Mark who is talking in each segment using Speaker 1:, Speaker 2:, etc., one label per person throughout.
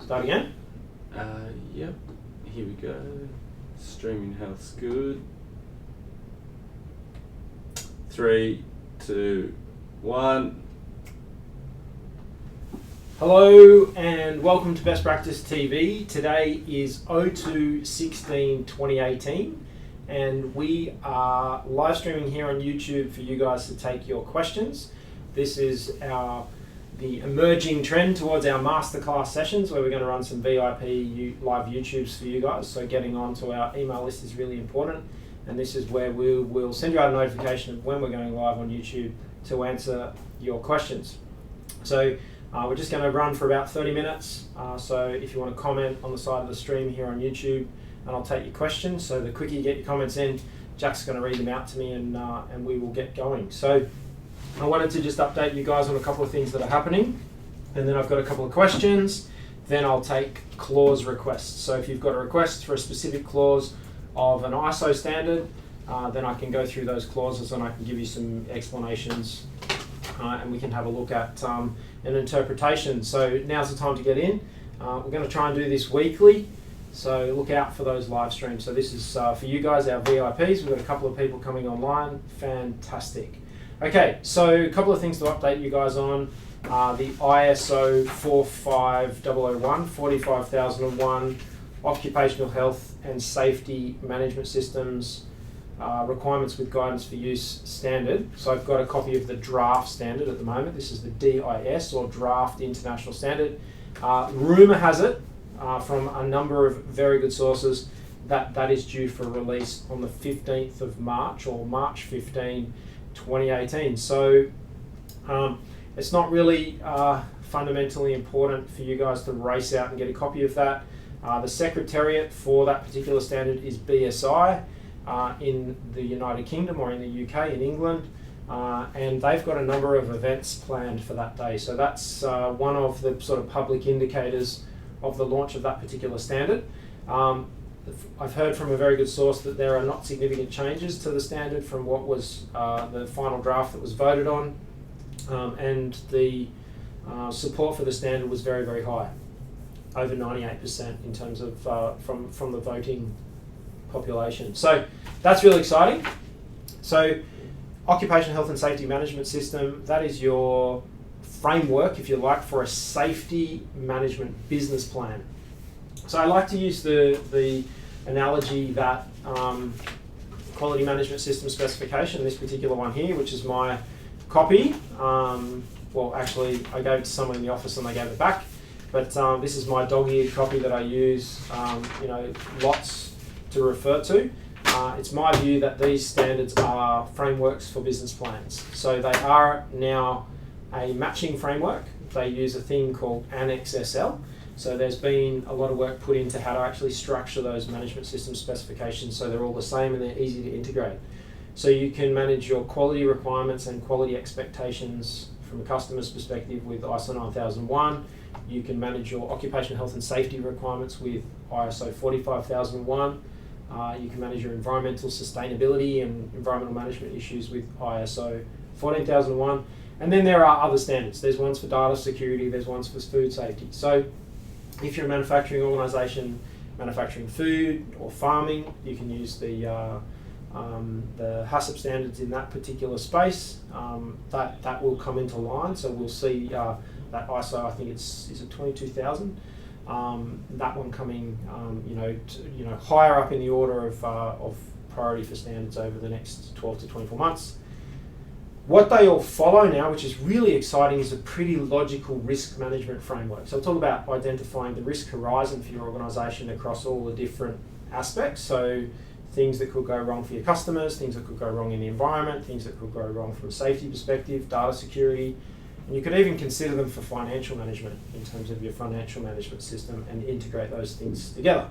Speaker 1: Start again.
Speaker 2: Yep. Here we go. Streaming health's good. 3, 2, 1.
Speaker 1: Hello and welcome to Best Practice TV. Today is 02/16/2018 and we are live streaming here on YouTube for you guys to take your questions. This is the emerging trend towards our masterclass sessions where we're going to run some V.I.P live YouTubes for you guys. So getting onto our email list is really important, and this is where we will send you out a notification of when we're going live on YouTube to answer your questions. So we're just going to run for about 30 minutes. So if you want to comment on the side of the stream here on YouTube, and I'll take your questions. So the quicker you get your comments in, Jack's going to read them out to me, and we will get going. So I wanted to just update you guys on a couple of things that are happening, and then I've got a couple of questions. Then I'll take clause requests. So if you've got a request for a specific clause of an ISO standard, then I can go through those clauses and I can give you some explanations, and we can have a look at an interpretation. So now's the time to get in. We're going to try and do this weekly, so look out for those live streams. So this is for you guys, our VIPs. We've got a couple of people coming online. Fantastic. Okay, so a couple of things to update you guys on. The ISO 45001 Occupational Health and Safety Management Systems Requirements with Guidance for Use standard. So I've got a copy of the draft standard at the moment. This is the DIS, or Draft International Standard. Rumour has it from a number of very good sources that is due for release on the 15th of March, or March 15, 2018. So it's not really fundamentally important for you guys to race out and get a copy of that. The Secretariat for that particular standard is BSI in the United Kingdom, or in the UK, in England, and they've got a number of events planned for that day. So that's one of the sort of public indicators of the launch of that particular standard. I've heard from a very good source that there are not significant changes to the standard from what was the final draft that was voted on, and the support for the standard was very, very high, over 98% in terms of from the voting population. So that's really exciting. So Occupational Health and Safety Management System, that is your framework, if you like, for a safety management business plan. So I like to use the analogy that quality management system specification, this particular one here, which is my copy. Well, actually, I gave it to someone in the office and they gave it back. But this is my dog-eared copy that I use, lots to refer to. It's my view that these standards are frameworks for business plans. So they are now a matching framework. They use a thing called Annex SL. So there's been a lot of work put into how to actually structure those management system specifications so they're all the same and they're easy to integrate. So you can manage your quality requirements and quality expectations from a customer's perspective with ISO 9001. You can manage your occupational health and safety requirements with ISO 45001. You can manage your environmental sustainability and environmental management issues with ISO 14001. And then there are other standards. There's ones for data security, there's ones for food safety. So if you're a manufacturing organisation manufacturing food or farming, you can use the HACCP standards in that particular space. That will come into line. So we'll see that ISO, I think is it 22,000? That one coming, higher up in the order of priority for standards over the next 12 to 24 months. What they all follow now, which is really exciting, is a pretty logical risk management framework. So I'll talk about identifying the risk horizon for your organisation across all the different aspects. So things that could go wrong for your customers, things that could go wrong in the environment, things that could go wrong from a safety perspective, data security, and you could even consider them for financial management in terms of your financial management system and integrate those things together.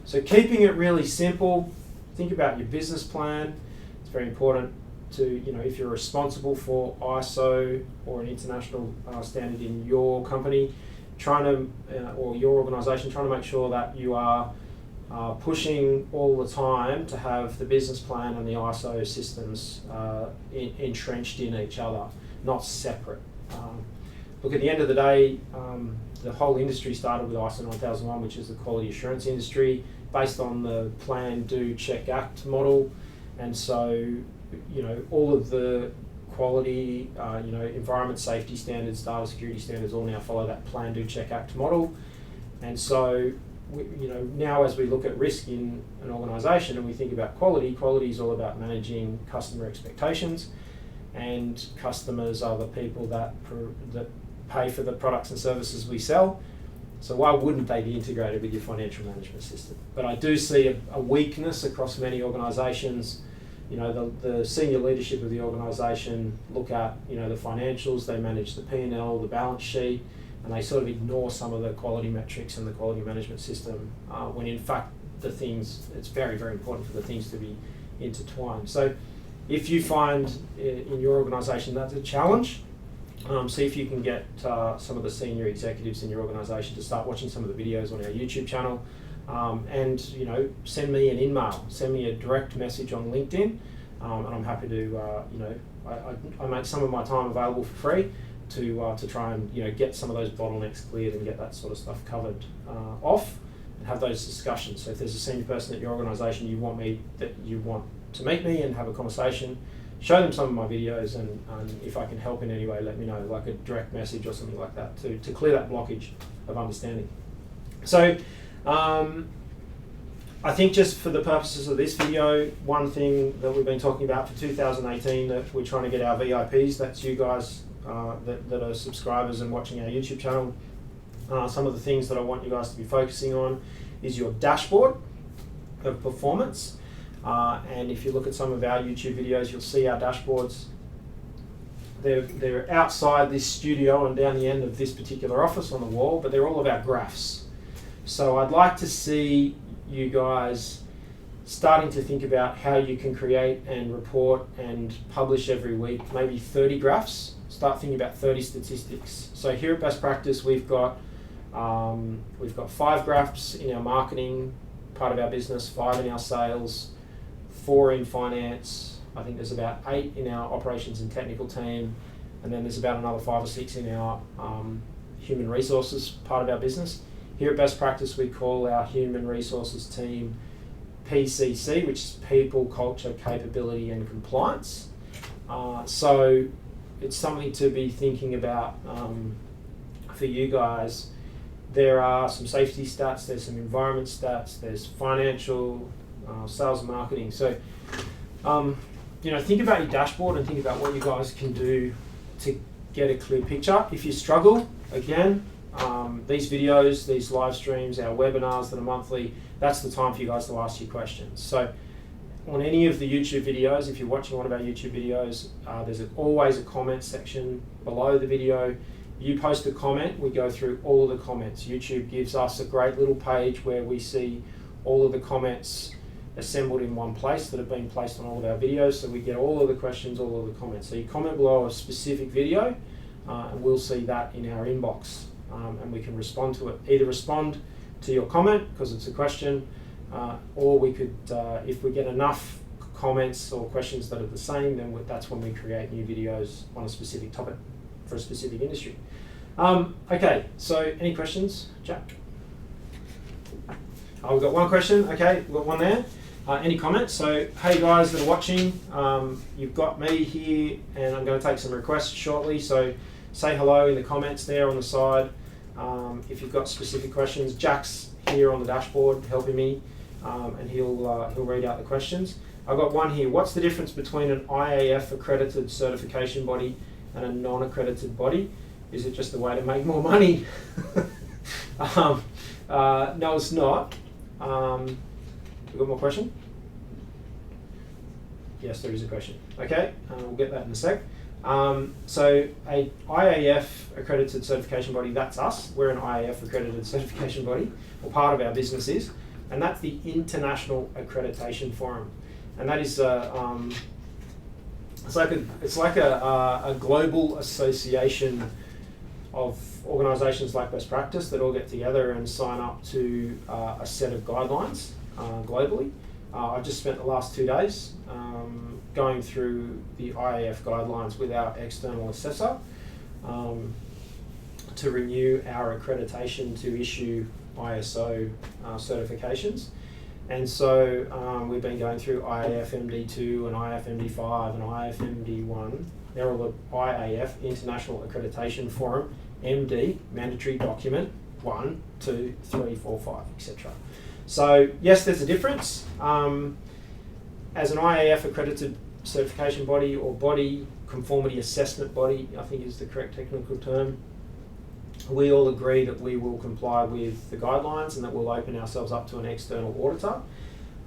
Speaker 1: So keeping it really simple, think about your business plan. It's very important to, if you're responsible for ISO or an international standard in your company, or your organisation, trying to make sure that you are pushing all the time to have the business plan and the ISO systems entrenched in each other, not separate. look, at the end of the day, the whole industry started with ISO 9001, which is the quality assurance industry, based on the plan, do, check, act model. And so, you know, all of the quality, you know, environment safety standards, data security standards all now follow that plan, do, check, act model. And so, you know, now as we look at risk in an organisation and we think about quality, quality is all about managing customer expectations, and customers are the people that pay for the products and services we sell. So why wouldn't they be integrated with your financial management system? But I do see a weakness across many organisations. You know, the senior leadership of the organisation look at, you know, the financials, they manage the P&L, the balance sheet, and they sort of ignore some of the quality metrics and the quality management system, when in fact it's very, very important for the things to be intertwined. So if you find in your organisation that's a challenge, see if you can get some of the senior executives in your organisation to start watching some of the videos on our YouTube channel, and, you know, send me an email, send me a direct message on LinkedIn, and I'm happy to, you know, I make some of my time available for free to try and, you know, get some of those bottlenecks cleared and get that sort of stuff covered off, and have those discussions. So if there's a senior person at your organisation you want to meet me and have a conversation, show them some of my videos, and if I can help in any way, let me know, like a direct message or something like that, to clear that blockage of understanding. So I think just for the purposes of this video, one thing that we've been talking about for 2018 that we're trying to get our VIPs, that's you guys that are subscribers and watching our YouTube channel, some of the things that I want you guys to be focusing on is your dashboard of performance. And if you look at some of our YouTube videos, you'll see our dashboards. They're outside this studio and down the end of this particular office on the wall, but they're all of our graphs. So I'd like to see you guys starting to think about how you can create and report and publish every week, maybe 30 graphs. Start thinking about 30 statistics. So here at Best Practice, we've got 5 graphs in our marketing part of our business, 5 in our sales, 4 in finance. I think there's about 8 in our operations and technical team, and then there's about another 5 or 6 in our human resources part of our business. Here at Best Practice, we call our human resources team PCC, which is People, Culture, Capability and Compliance. So it's something to be thinking about for you guys. There are some safety stats, there's some environment stats, there's financial, sales and marketing. So, you know, think about your dashboard and think about what you guys can do to get a clear picture. If you struggle, again, these videos, these live streams, our webinars that are monthly, that's the time for you guys to ask your questions. So on any of the YouTube videos, if you're watching one of our YouTube videos, there's always a comment section below the video. You post a comment, we go through all of the comments. YouTube gives us a great little page where we see all of the comments assembled in one place that have been placed on all of our videos, so we get all of the questions, all of the comments. So you comment below a specific video, and we'll see that in our inbox, and we can respond to it. Either respond to your comment because it's a question, or we could, if we get enough comments or questions that are the same, then that's when we create new videos on a specific topic for a specific industry. Okay, so any questions, Jack? Oh, we've got one question. Okay, we've got one there. Any comments? So, hey guys that are watching, you've got me here, and I'm going to take some requests shortly. So, say hello in the comments there on the side. If you've got specific questions, Jack's here on the dashboard helping me, and he'll read out the questions. I've got one here. What's the difference between an IAF accredited certification body and a non-accredited body? Is it just a way to make more money? No, it's not. We've got more question? Yes, there is a question. Okay, we'll get that in a sec. So a IAF accredited certification body, that's us. We're an IAF accredited certification body, or part of our business is, and that's the International Accreditation Forum. And that is it's like a global association of organisations like Best Practice that all get together and sign up to a set of guidelines globally. I've just spent the last 2 days going through the IAF guidelines with our external assessor. to renew our accreditation to issue ISO certifications. And so we've been going through IAF MD2 and IAF MD5 and IAF MD1. They're all the IAF, International Accreditation Forum, MD, mandatory document, 1, 2, 3, 4, 5, etc. So yes, there's a difference. As an IAF accredited certification body or body, conformity assessment body, I think is the correct technical term, we all agree that we will comply with the guidelines and that we'll open ourselves up to an external auditor.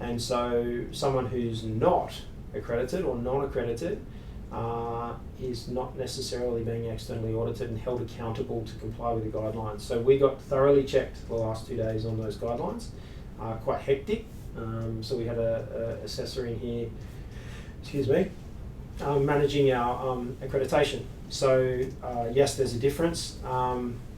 Speaker 1: And so someone who's not accredited or non-accredited is not necessarily being externally audited and held accountable to comply with the guidelines. So we got thoroughly checked the last 2 days on those guidelines, quite hectic. So we had a assessor in here, managing our accreditation. So yes, there's a difference.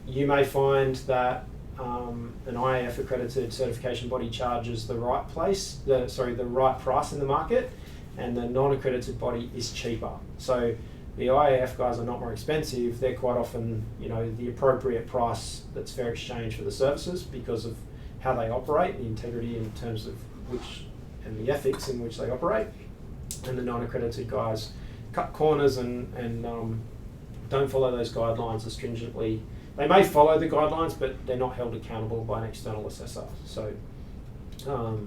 Speaker 1: You may find that an IAF accredited certification body charges the right price in the market, and the non-accredited body is cheaper. So the IAF guys are not more expensive; they're quite often, the appropriate price that's fair exchange for the services because of how they operate, the integrity in terms of which and the ethics in which they operate. And the non-accredited guys cut corners and don't follow those guidelines as stringently. They may follow the guidelines, but they're not held accountable by an external assessor. So, so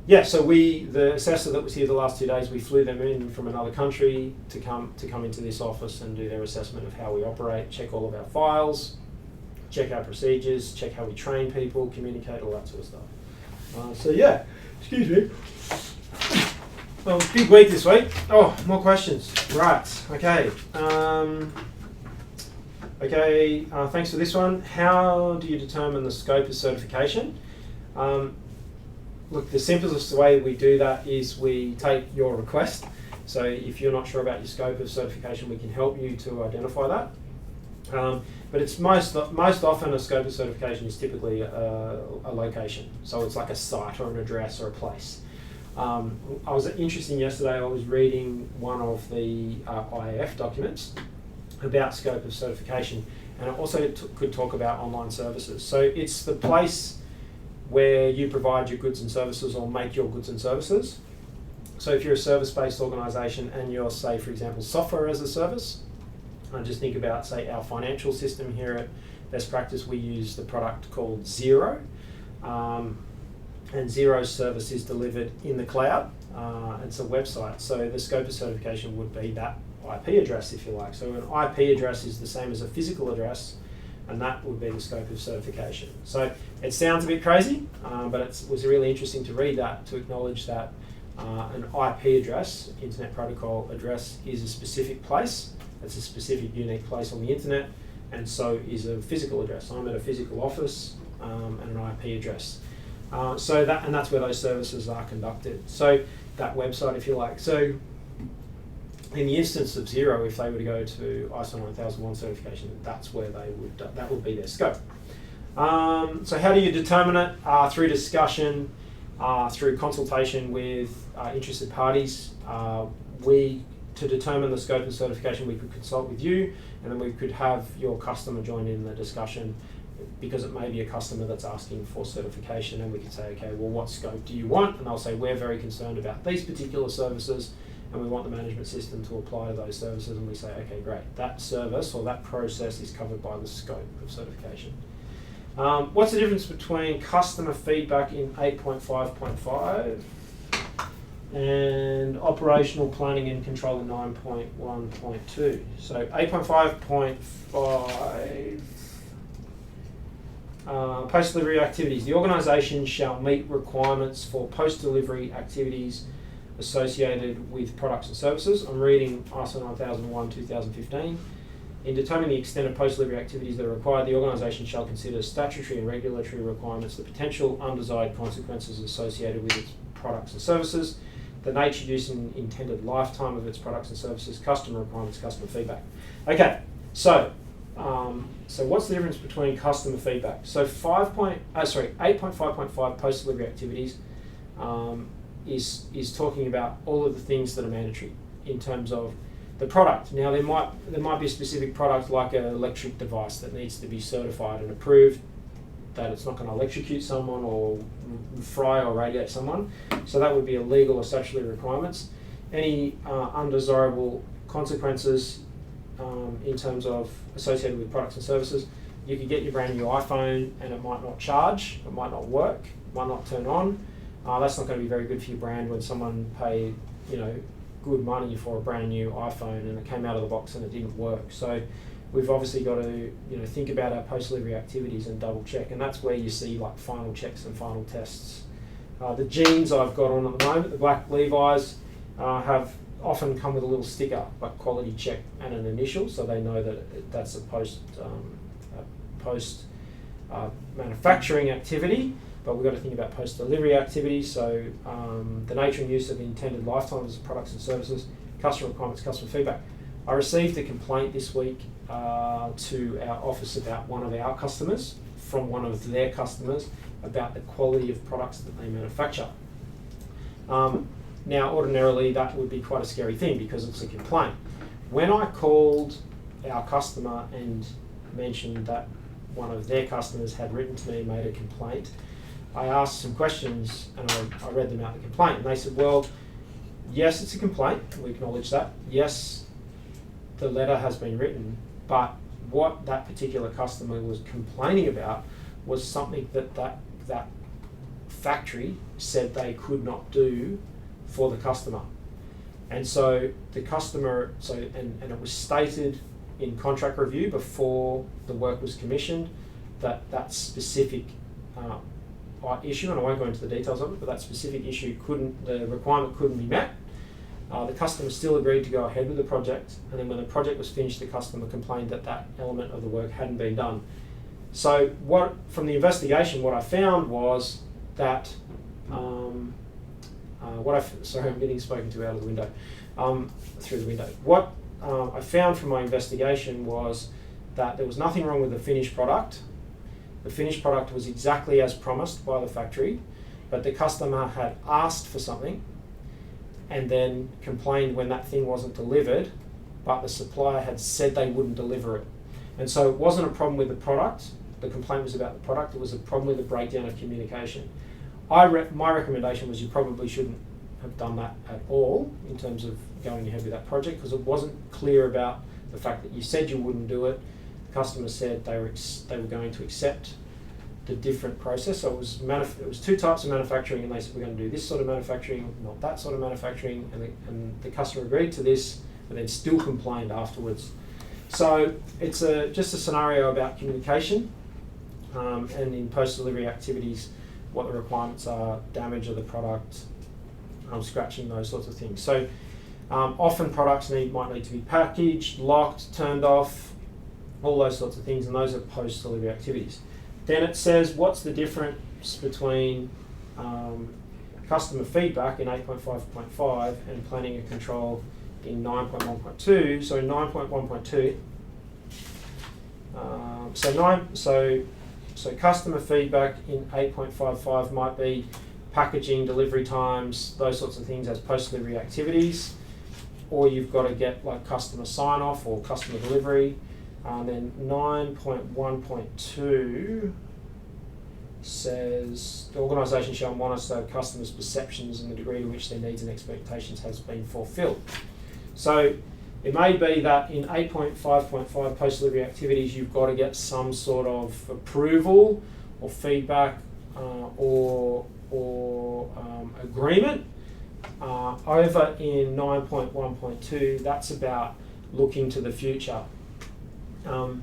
Speaker 1: the assessor that was here the last 2 days, we flew them in from another country to come into this office and do their assessment of how we operate, check all of our files, check our procedures, check how we train people, communicate, all that sort of stuff. Excuse me. Big week this week. Oh, more questions. Right. Okay. Thanks for this one. How do you determine the scope of certification? Look, the simplest way we do that is we take your request. So if you're not sure about your scope of certification, we can help you to identify that. But it's most often a scope of certification is typically a location. So it's like a site or an address or a place. I was interested yesterday, I was reading one of the IAF documents about scope of certification, and it also could talk about online services. So it's the place where you provide your goods and services or make your goods and services. So if you're a service-based organisation and you're, say, for example, software as a service, I just think about, say, our financial system here at Best Practice. We use the product called Xero, and Xero's service is delivered in the cloud. It's a website, so the scope of certification would be that IP address, if you like. So an IP address is the same as a physical address, and that would be the scope of certification. So it sounds a bit crazy, but it was really interesting to read that, to acknowledge that an IP address, Internet Protocol address, is a specific place. It's a specific unique place on the internet, and so is a physical address. I'm at a physical office and an IP address. And that's where those services are conducted. So that website, if you like. So in the instance of Xero, if they were to go to ISO 9001 certification, that's where they would. That would be their scope. So how do you determine it? Through discussion, through consultation with interested parties. To determine the scope of certification, we could consult with you, and then we could have your customer join in the discussion, because it may be a customer that's asking for certification, and we could say, okay, well, what scope do you want? And they'll say, we're very concerned about these particular services, and we want the management system to apply to those services. And we say, okay, great, that service or that process is covered by the scope of certification. What's the difference between customer feedback in 8.5.5 and operational planning and control in 9.1.2? So 8.5.5, post-delivery activities. The organisation shall meet requirements for post-delivery activities associated with products and services. I'm reading ISO 9001-2015. In determining the extent of post-delivery activities that are required, the organisation shall consider statutory and regulatory requirements, the potential undesired consequences associated with its products and services, the nature, use, and intended lifetime of its products and services, customer requirements, customer feedback. Okay, so what's the difference between customer feedback? So 8.5.5 post-delivery activities is talking about all of the things that are mandatory in terms of the product. Now there might be a specific product like an electric device that needs to be certified and approved that it's not going to electrocute someone or fry or radiate someone. So that would be a legal or statutory requirements. Any undesirable consequences in terms of associated with products and services. You could get your brand new iPhone and it might not charge, it might not work, it might not turn on. That's not going to be very good for your brand when someone paid, good money for a brand new iPhone and it came out of the box and it didn't work. So we've obviously got to think about our post-delivery activities and double check, and that's where you see like final checks and final tests. The jeans I've got on at the moment, the black Levi's, have often come with a little sticker like quality check and an initial, so they know that that's a post manufacturing activity. But we've got to think about post-delivery activities, so the nature and use of the intended lifetimes of products and services, customer requirements, customer feedback. I received a complaint this week to our office about one of our customers from one of their customers about the quality of products that they manufacture. Now, ordinarily, that would be quite a scary thing because it's a complaint. When I called our customer and mentioned that one of their customers had written to me and made a complaint, I asked some questions and I read them out the complaint, and they said, well, yes, it's a complaint, we acknowledge that. Yes, the letter has been written, but what that particular customer was complaining about was something that factory said they could not do for the customer. And so the customer, and it was stated in contract review before the work was commissioned that specific issue, and I won't go into the details of it, but that specific issue the requirement couldn't be met. The customer still agreed to go ahead with the project, and then when the project was finished, the customer complained that element of the work hadn't been done. So from the investigation, what I found was that, sorry, I'm getting spoken to out of the window, through the window. What I found from my investigation was that there was nothing wrong with the finished product. The finished product was exactly as promised by the factory, but the customer had asked for something and then complained when that thing wasn't delivered, but the supplier had said they wouldn't deliver it. And so it wasn't a problem with the product, the complaint was about the product, it was a problem with the breakdown of communication. My recommendation was you probably shouldn't have done that at all in terms of going ahead with that project, because it wasn't clear about the fact that you said you wouldn't do it. The customer said they were going to accept the different process. So it was two types of manufacturing, and they said we're going to do this sort of manufacturing, not that sort of manufacturing, and the customer agreed to this, but then still complained afterwards. So it's just a scenario about communication, and in post-delivery activities, what the requirements are, damage of the product, scratching, those sorts of things. So often products might need to be packaged, locked, turned off, all those sorts of things, and those are post-delivery activities. Then it says what's the difference between customer feedback in 8.5.5 and planning and control in 9.1.2. So in 9.1.2, so customer feedback in 8.55 might be packaging, delivery times, those sorts of things as post-delivery activities, or you've got to get like customer sign-off or customer delivery. Then 9.1.2 says the organisation shall monitor customers' perceptions and the degree to which their needs and expectations has been fulfilled. So it may be that in 8.5.5 post-delivery activities you've got to get some sort of approval or feedback or agreement. Over in 9.1.2, that's about looking to the future. And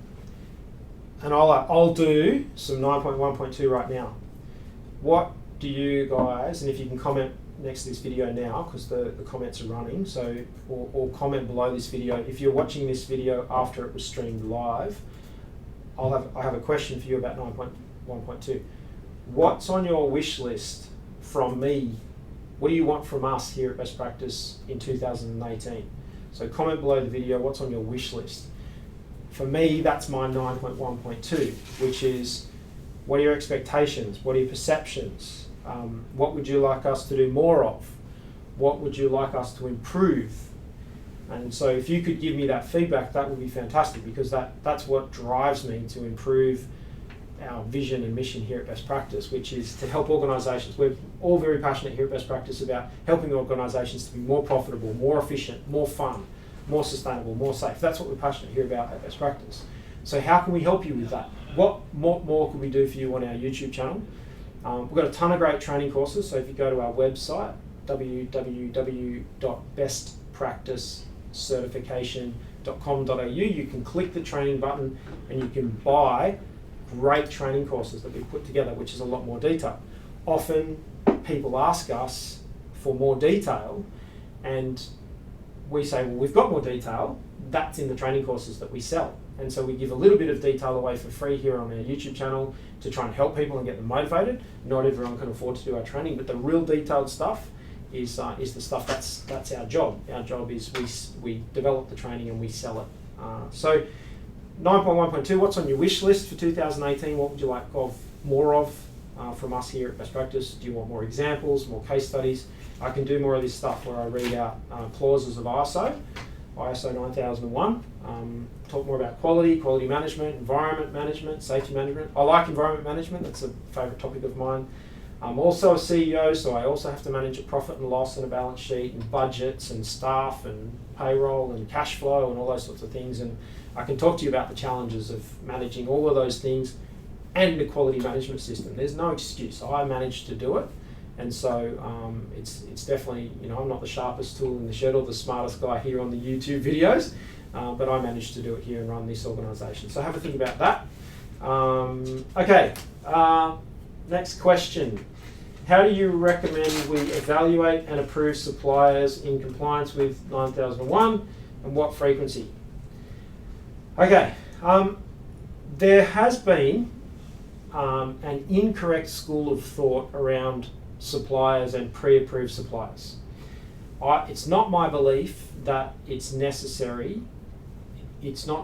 Speaker 1: I'll do some 9.1.2 right now. What do you guys, and if you can comment next to this video now, because the comments are running, so or comment below this video. If you're watching this video after it was streamed live, I have a question for you about 9.1.2. What's on your wish list from me? What do you want from us here at Best Practice in 2018? So comment below the video, what's on your wish list? For me, that's my 9.1.2, which is what are your expectations? What are your perceptions? What would you like us to do more of? What would you like us to improve? And so if you could give me that feedback, that would be fantastic, because that's what drives me to improve our vision and mission here at Best Practice, which is to help organisations. We're all very passionate here at Best Practice about helping organisations to be more profitable, more efficient, more fun, more sustainable, more safe. That's what we're passionate here about at Best Practice. So how can we help you with that? What more can we do for you on our YouTube channel? We've got a ton of great training courses, so if you go to our website, www.bestpracticecertification.com.au, you can click the training button and you can buy great training courses that we've put together, which is a lot more detail. Often people ask us for more detail, and we say, well, we've got more detail, that's in the training courses that we sell. And so we give a little bit of detail away for free here on our YouTube channel to try and help people and get them motivated. Not everyone can afford to do our training, but the real detailed stuff is the stuff that's our job. Our job is we develop the training and we sell it. So 9.1.2, what's on your wish list for 2018? What would you like more of from us here at Best Practice? Do you want more examples, more case studies? I can do more of this stuff where I read out clauses of ISO 9001, talk more about quality management, environment management, safety management. I like environment management, that's a favourite topic of mine. I'm also a CEO, so I also have to manage a profit and loss and a balance sheet and budgets and staff and payroll and cash flow and all those sorts of things. And I can talk to you about the challenges of managing all of those things and the quality management system. There's no excuse. I managed to do it. And so it's definitely, I'm not the sharpest tool in the shed or the smartest guy here on the YouTube videos, but I managed to do it here and run this organisation. So have a think about that. Okay, next question. How do you recommend we evaluate and approve suppliers in compliance with 9001, and what frequency? Okay, there has been an incorrect school of thought around suppliers and pre-approved suppliers. It's not my belief that it's not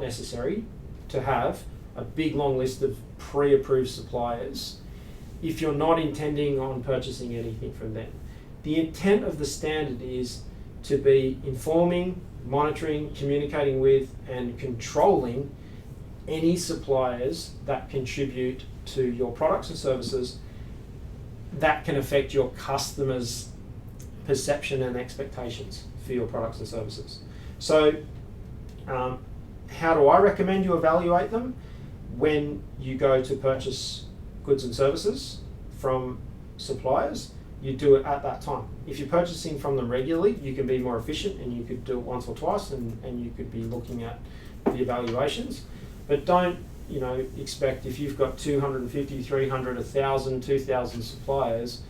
Speaker 1: necessary to have a big long list of pre-approved suppliers if you're not intending on purchasing anything from them. The intent of the standard is to be informing, monitoring, communicating with, and controlling any suppliers that contribute to your products and services that can affect your customers' perception and expectations for your products and services. So how do I recommend you evaluate them? When you go to purchase goods and services from suppliers, you do it at that time. If you're purchasing from them regularly, you can be more efficient and you could do it once or twice, and you could be looking at the evaluations. But don't expect, if you've got 250, 300, 1,000, 2,000 suppliers,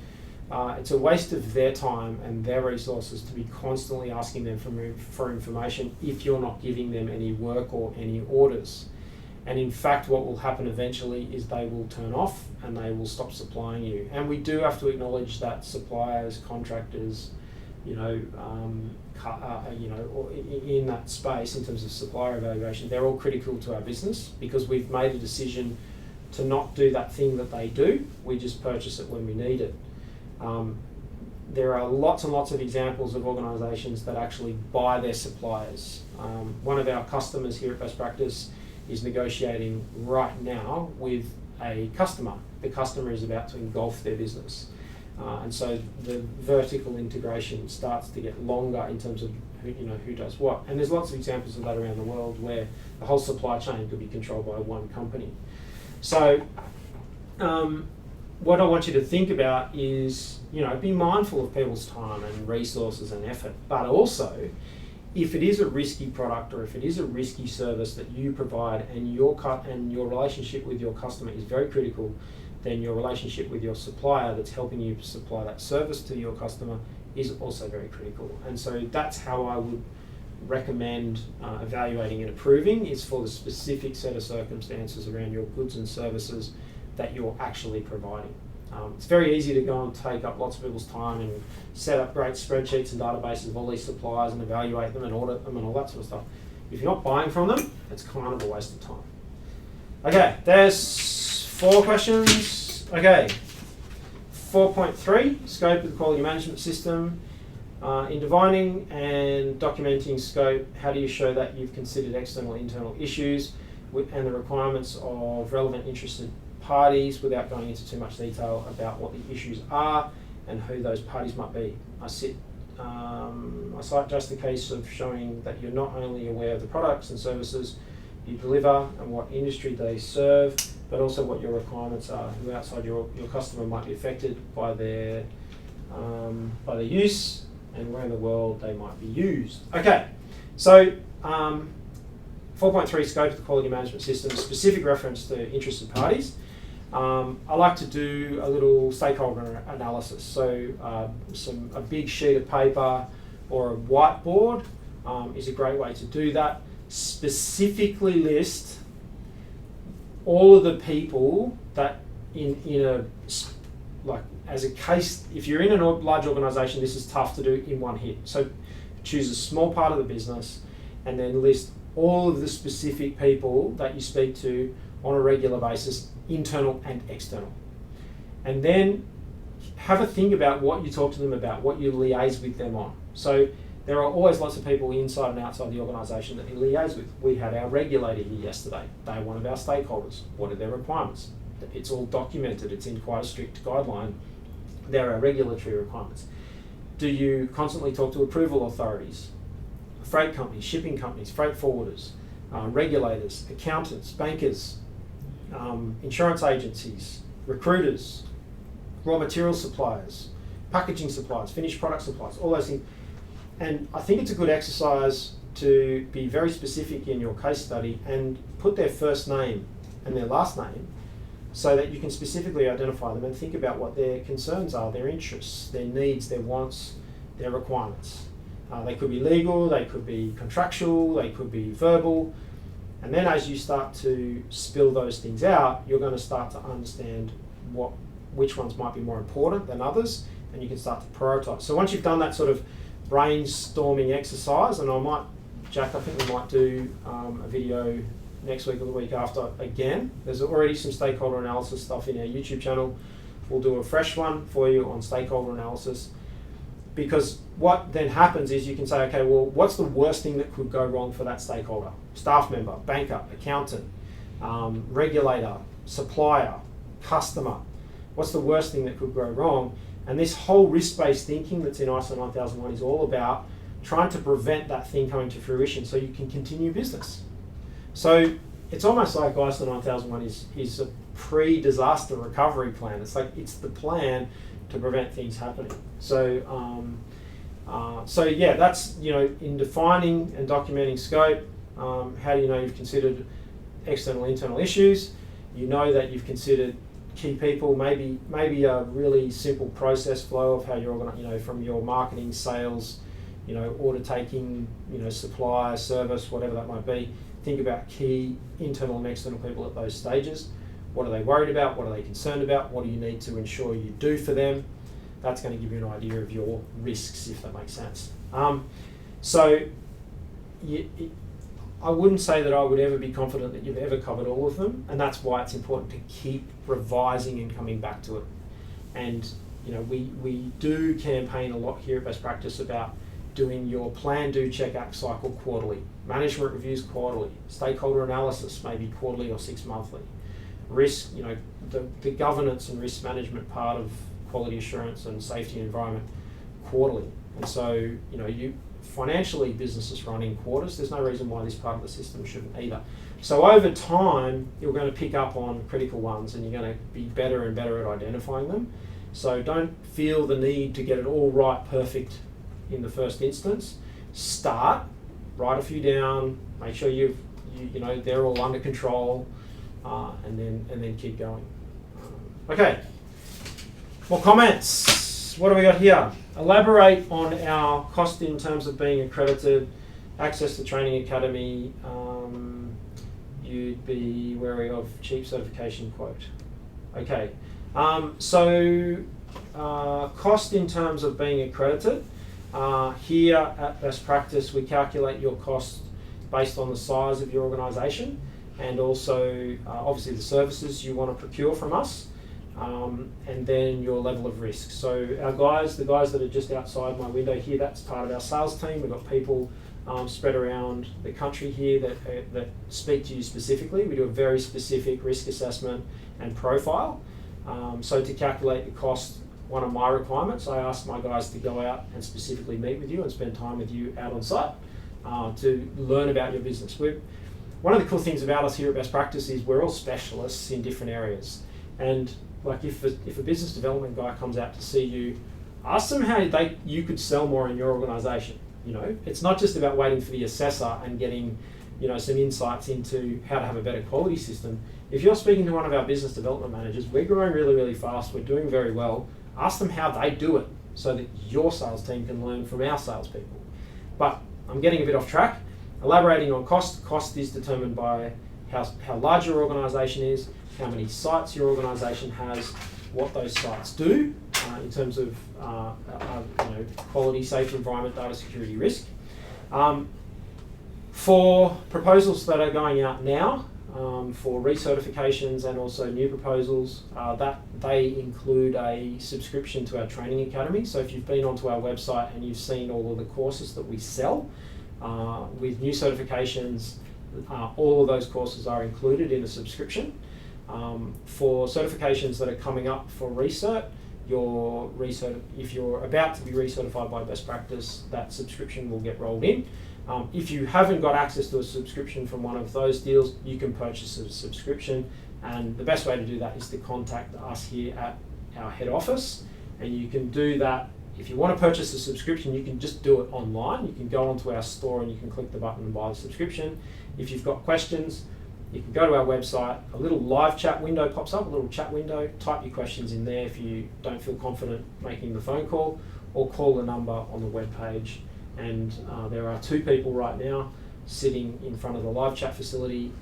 Speaker 1: it's a waste of their time and their resources to be constantly asking them for information if you're not giving them any work or any orders. And in fact, what will happen eventually is they will turn off and they will stop supplying you. And we do have to acknowledge that suppliers, contractors, in that space, in terms of supplier evaluation, they're all critical to our business, because we've made a decision to not do that thing that they do. We just purchase it when we need it. There are lots and lots of examples of organisations that actually buy their suppliers. One of our customers here at Best Practice is negotiating right now with a customer. The customer is about to engulf their business. And so the vertical integration starts to get longer in terms of who does what. And there's lots of examples of that around the world where the whole supply chain could be controlled by one company. So what I want you to think about is, be mindful of people's time and resources and effort, but also, if it is a risky product or if it is a risky service that you provide and your relationship with your customer is very critical, then your relationship with your supplier that's helping you supply that service to your customer is also very critical. And so that's how I would recommend evaluating and approving, is for the specific set of circumstances around your goods and services that you're actually providing. It's very easy to go and take up lots of people's time and set up great spreadsheets and databases of all these suppliers and evaluate them and audit them and all that sort of stuff. If you're not buying from them, it's kind of a waste of time. Okay, there's 4 questions. Okay, 4.3, scope of the quality management system. In defining and documenting scope, how do you show that you've considered external and internal issues and the requirements of relevant interested parties without going into too much detail about what the issues are and who those parties might be? I cite just the case of showing that you're not only aware of the products and services you deliver and what industry they serve, but also what your requirements are, who outside your customer might be affected by their use, and where in the world they might be used. Okay, so 4.3 scope of the quality management system, specific reference to interested parties. I like to do a little stakeholder analysis. So a big sheet of paper or a whiteboard is a great way to do that. Specifically list all of the people that as a case, if you're in a large organisation, this is tough to do in one hit. So choose a small part of the business and then list all of the specific people that you speak to on a regular basis, internal and external. And then have a think about what you talk to them about, what you liaise with them on. So there are always lots of people inside and outside the organisation that you liaise with. We had our regulator here yesterday. They're one of our stakeholders. What are their requirements? It's all documented. It's in quite a strict guideline. There are regulatory requirements. Do you constantly talk to approval authorities, freight companies, shipping companies, freight forwarders, regulators, accountants, bankers, insurance agencies, recruiters, raw material suppliers, packaging suppliers, finished product suppliers, all those things? And I think it's a good exercise to be very specific in your case study and put their first name and their last name so that you can specifically identify them and think about what their concerns are, their interests, their needs, their wants, their requirements. They could be legal, they could be contractual, they could be verbal. And then as you start to spill those things out, you're going to start to understand which ones might be more important than others, and you can start to prioritise. So once you've done that sort of brainstorming exercise, and Jack, I think we might do a video next week or the week after again. There's already some stakeholder analysis stuff in our YouTube channel. We'll do a fresh one for you on stakeholder analysis, because what then happens is you can say, okay, well, what's the worst thing that could go wrong for that stakeholder? Staff member, banker, accountant, regulator, supplier, customer. What's the worst thing that could go wrong? And this whole risk-based thinking that's in ISO 9001 is all about trying to prevent that thing coming to fruition so you can continue business. So it's almost like ISO 9001 is a pre-disaster recovery plan. It's like it's the plan to prevent things happening. So yeah, that's, in defining and documenting scope, how do you know you've considered external, internal issues? You know that you've considered key people, maybe a really simple process flow of how you're organized, from your marketing, sales, order taking, supply, service, whatever that might be. Think about key internal and external people at those stages. What are they worried about? What are they concerned about? What do you need to ensure you do for them? That's going to give you an idea of your risks, if that makes sense. I wouldn't say that I would ever be confident that you've ever covered all of them, and that's why it's important to keep revising and coming back to it. And we do campaign a lot here at Best Practice about doing your plan, do, check, act cycle quarterly, management reviews quarterly, stakeholder analysis maybe quarterly or 6 monthly, risk, the governance and risk management part of quality assurance and safety and environment quarterly. And so, financially, businesses run in quarters. There's no reason why this part of the system shouldn't either. So over time, you're going to pick up on critical ones and you're going to be better and better at identifying them. So don't feel the need to get it all right, perfect in the first instance. Start, write a few down, make sure they're all under control, and then keep going. Okay, more comments. What do we got here? Elaborate on our cost in terms of being accredited, access to training academy. You'd be wary of cheap certification quote. Okay, cost in terms of being accredited. Here at Best Practice, we calculate your cost based on the size of your organisation and also obviously the services you want to procure from us. and then your level of risk. So our guys, the guys that are just outside my window here, that's part of our sales team. We've got people spread around the country here that speak to you specifically. We do a very specific risk assessment and profile. So to calculate the cost, one of my requirements, I ask my guys to go out and specifically meet with you and spend time with you out on site to learn about your business. One of the cool things about us here at Best Practice is we're all specialists in different areas. And like if a business development guy comes out to see you, ask them how you could sell more in your organisation. You know, it's not just about waiting for the assessor and getting, you know, some insights into how to have a better quality system. If you're speaking to one of our business development managers, we're growing really, really fast, we're doing very well. Ask them how they do it so that your sales team can learn from our salespeople. But I'm getting a bit off track. Elaborating on cost. Cost is determined by how large your organisation is, how many sites your organisation has, what those sites do in terms of quality, safety, environment, data security, risk. For proposals that are going out now, for recertifications and also new proposals, that they include a subscription to our training academy. So if you've been onto our website and you've seen all of the courses that we sell, with new certifications, all of those courses are included in a subscription. For certifications that are coming up for recert, if you're about to be recertified by Best Practice, that subscription will get rolled in. If you haven't got access to a subscription from one of those deals, you can purchase a subscription, and the best way to do that is to contact us here at our head office, and you can do that. If you want to purchase a subscription, you can just do it online. You can go onto our store and you can click the button and buy the subscription. If you've got questions, you can go to our website, a little live chat window pops up, a little chat window, type your questions in there if you don't feel confident making the phone call, or call the number on the webpage. And there are 2 people right now sitting in front of the live chat facility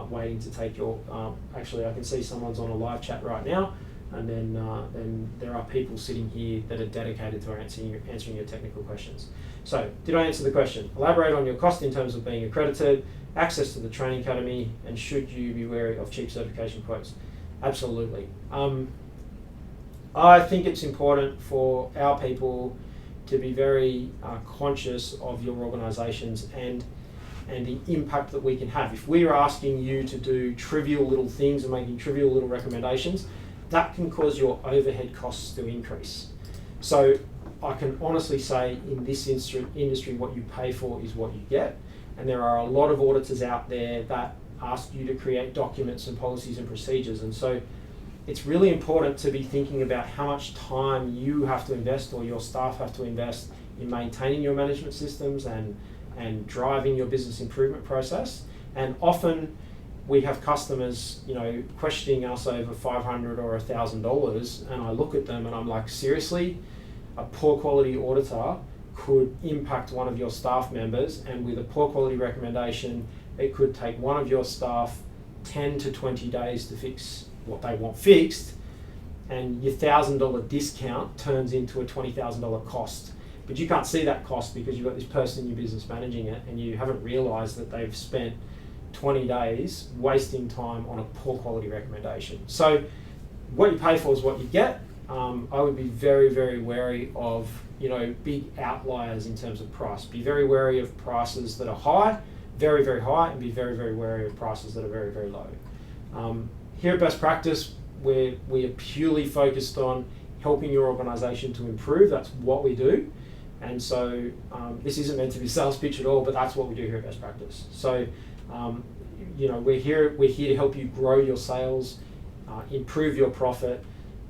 Speaker 1: waiting to take your, actually I can see someone's on a live chat right now, and then there are people sitting here that are dedicated to answering your technical questions. So, did I answer the question? Elaborate on your cost in terms of being accredited, access to the training academy, and should you be wary of cheap certification quotes? Absolutely. I think it's important for our people to be very conscious of your organisations and the impact that we can have. If we are asking you to do trivial little things and making trivial little recommendations, that can cause your overhead costs to increase. So I can honestly say in this industry, what you pay for is what you get. And there are a lot of auditors out there that ask you to create documents and policies and procedures. And so it's really important to be thinking about how much time you have to invest or your staff have to invest in maintaining your management systems and driving your business improvement process. And often we have customers, you know, questioning us over $500 or $1,000, and I look at them and I'm like, seriously, a poor quality auditor could impact one of your staff members, and with a poor quality recommendation, it could take one of your staff 10 to 20 days to fix what they want fixed, and your $1,000 discount turns into a $20,000 cost. But you can't see that cost because you've got this person in your business managing it, and you haven't realised that they've spent 20 days wasting time on a poor quality recommendation. So what you pay for is what you get. I would be very, very wary of, you know, big outliers in terms of price. Be very wary of prices that are high, very, very high, and be very, very wary of prices that are very, very low. Here at Best Practice, we are purely focused on helping your organisation to improve. That's what we do. And so this isn't meant to be a sales pitch at all, but that's what we do here at Best Practice. So, you know, we're here to help you grow your sales, improve your profit,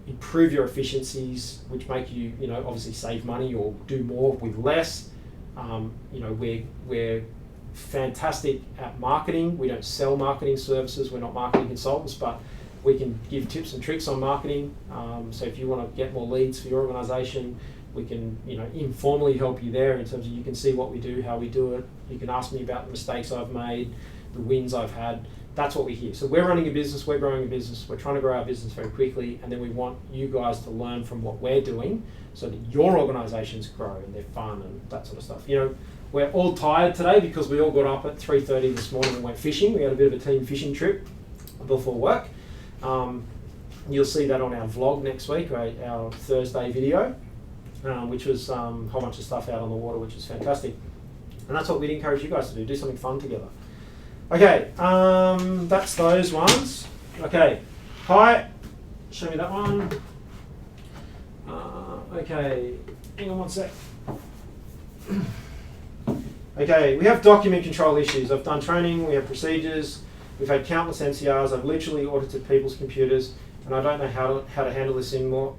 Speaker 1: improve your efficiencies, which make you, you know, obviously save money or do more with less. You know, we're fantastic at marketing. We don't sell marketing services. We're not marketing consultants, but we can give tips and tricks on marketing. So if you want to get more leads for your organisation, we can, you know, informally help you there in terms of you can see what we do, how we do it. You can ask me about the mistakes I've made, the wins I've had. That's what we're here. So we're running a business, we're growing a business, we're trying to grow our business very quickly, and then we want you guys to learn from what we're doing so that your organisations grow and they're fun and that sort of stuff. You know, we're all tired today because we all got up at 3:30 this morning and went fishing. We had a bit of a team fishing trip before work. You'll see that on our vlog next week, our Thursday video, which was a whole bunch of stuff out on the water, which is fantastic. And that's what we'd encourage you guys to do something fun together. Okay, that's those ones. Okay, hi, show me that one. Okay, hang on one sec. Okay, we have document control issues. I've done training, we have procedures, we've had countless NCRs, I've literally audited people's computers, and I don't know how to handle this anymore.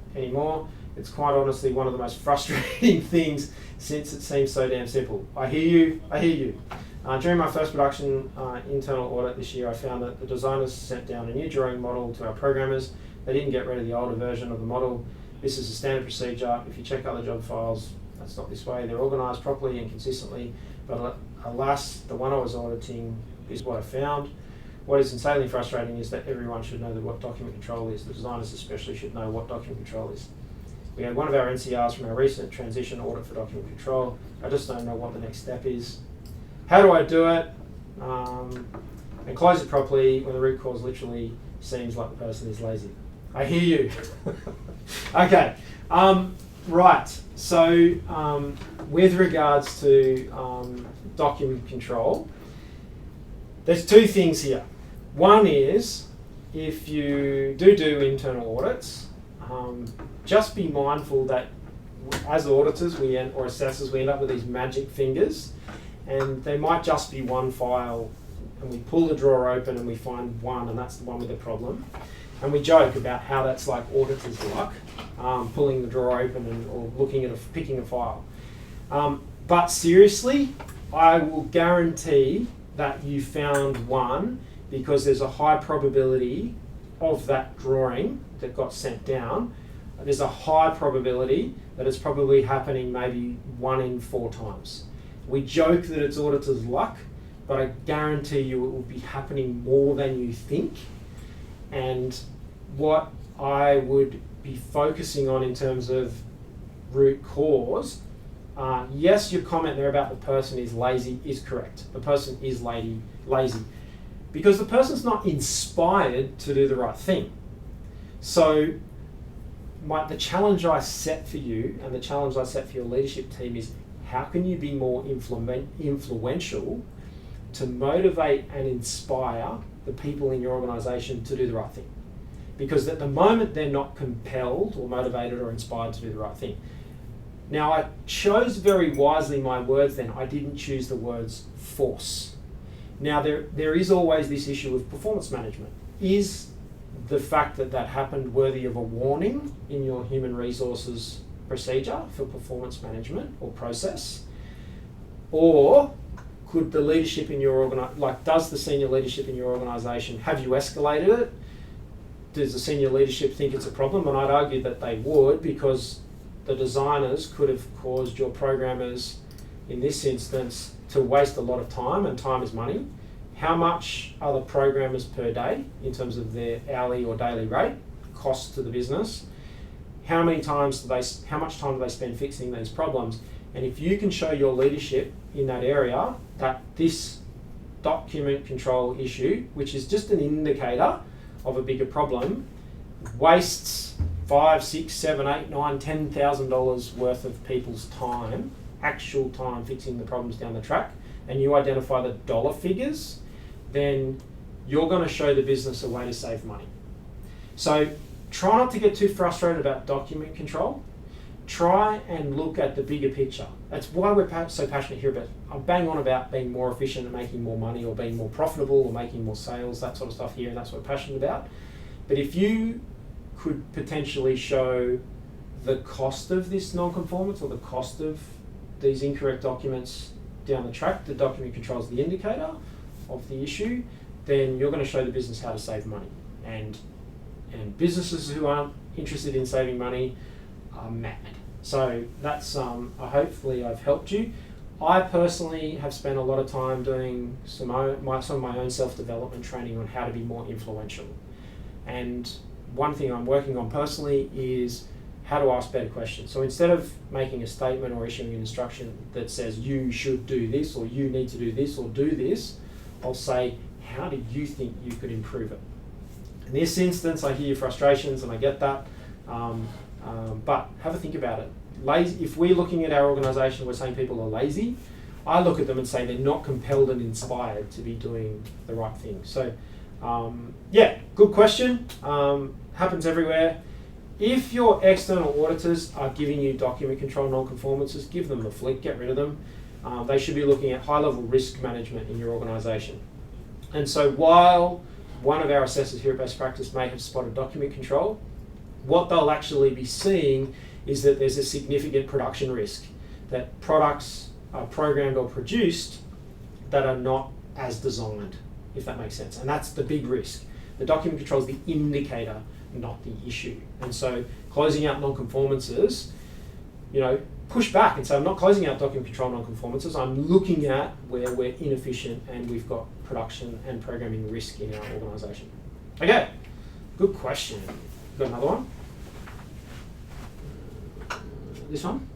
Speaker 1: It's quite honestly one of the most frustrating things since it seems so damn simple. I hear you. During my first production internal audit this year, I found that the designers sent down a new drawing model to our programmers. They didn't get rid of the older version of the model. This is a standard procedure. If you check other job files, that's not this way. They're organised properly and consistently, but alas, the one I was auditing is what I found. What is insanely frustrating is that everyone should know what document control is. The designers especially should know what document control is. We had one of our NCRs from our recent transition audit for document control. I just don't know what the next step is. How do I do it? And close it properly when the root cause literally seems like the person is lazy. I hear you. Okay, right. So with regards to document control, there's two things here. One is, if you do internal audits, just be mindful that as auditors or assessors, we end up with these magic fingers, and there might just be one file, and we pull the drawer open and we find one, and that's the one with the problem. And we joke about how that's like auditor's luck, pulling the drawer open or picking a file. But seriously, I will guarantee that you found one, because there's a high probability of that drawing that got sent down. There's a high probability that it's probably happening maybe 1 in 4 times. We joke that it's auditor's luck, but I guarantee you it will be happening more than you think. And what I would be focusing on in terms of root cause, yes, your comment there about the person is lazy is correct. The person is lazy because the person's not inspired to do the right thing. So the challenge I set for you and the challenge I set for your leadership team is, how can you be more influential to motivate and inspire the people in your organisation to do the right thing? Because at the moment they're not compelled or motivated or inspired to do the right thing. Now, I chose very wisely my words then. I didn't choose the words force. Now, there is always this issue of performance management. Is the fact that happened worthy of a warning in your human resources procedure for performance management or process? Or could the leadership in your does the senior leadership in your organisation, have you escalated it? Does the senior leadership think it's a problem? And I'd argue that they would, because the designers could have caused your programmers, in this instance, to waste a lot of time, and time is money. How much are the programmers per day in terms of their hourly or daily rate, cost to the business? How much time do they spend fixing these problems? And if you can show your leadership in that area that this document control issue, which is just an indicator of a bigger problem, wastes $5, $6, $7, $8, $9, $10,000 worth of people's time, actual time fixing the problems down the track, and you identify the dollar figures, then you're going to show the business a way to save money. So try not to get too frustrated about document control. Try and look at the bigger picture. That's why we're so passionate here about, I bang on about being more efficient and making more money, or being more profitable, or making more sales, that sort of stuff here, and that's what we're passionate about. But if you could potentially show the cost of this non-conformance or the cost of these incorrect documents down the track, the document control is the indicator of the issue, then you're going to show the business how to save money. And businesses who aren't interested in saving money are mad. So that's hopefully I've helped you. I personally have spent a lot of time doing some of my own self-development training on how to be more influential. And one thing I'm working on personally is how to ask better questions. So instead of making a statement or issuing an instruction that says you should do this, or you need to do this, or do this, I'll say, how do you think you could improve it? In this instance, I hear your frustrations and I get that, but have a think about it. If we're looking at our organisation, we're saying people are lazy, I look at them and say they're not compelled and inspired to be doing the right thing. So, yeah, good question. Happens everywhere. If your external auditors are giving you document control non-conformances, give them the flick, get rid of them. They should be looking at high-level risk management in your organisation. And so while one of our assessors here at Best Practice may have spotted document control, what they'll actually be seeing is that there's a significant production risk, that products are programmed or produced that are not as designed, if that makes sense. And that's the big risk. The document control is the indicator, not the issue. And so closing out non-conformances, push back and say, I'm not closing out document control non-conformances, I'm looking at where we're inefficient and we've got production and programming risk in our organisation. Okay, good question. Got another one? This one?